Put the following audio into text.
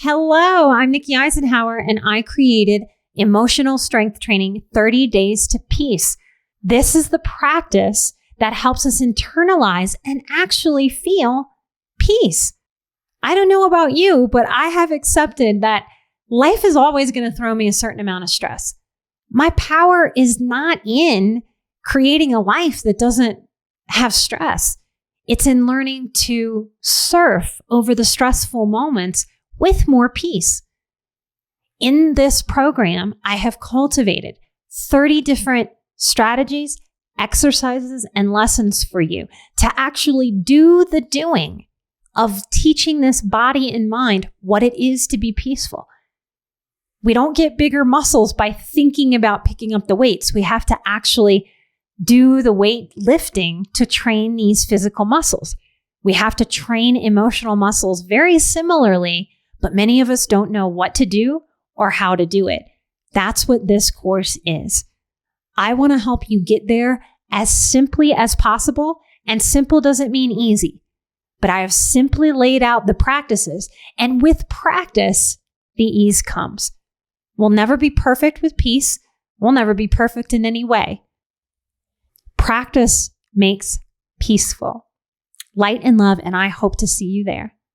Hello, I'm Nikki Eisenhower, and I created Emotional Strength Training 30 Days to Peace. This is the practice that helps us internalize and actually feel peace. I don't know about you, but I have accepted that life is always going to throw me a certain amount of stress. My power is not in creating a life that doesn't have stress. It's in learning to surf over the stressful moments with more peace. In this program, I have cultivated 30 different strategies, exercises, and lessons for you to actually do the doing of teaching this body and mind what it is to be peaceful. We don't get bigger muscles by thinking about picking up the weights. We have to actually do the weight lifting to train these physical muscles. We have to train emotional muscles very similarly, but many of us don't know what to do or how to do it. That's what this course is. I want to help you get there as simply as possible, and simple doesn't mean easy. But I have simply laid out the practices, and with practice, the ease comes. We'll never be perfect with peace. We'll never be perfect in any way. Practice makes peaceful. Light and love, and I hope to see you there.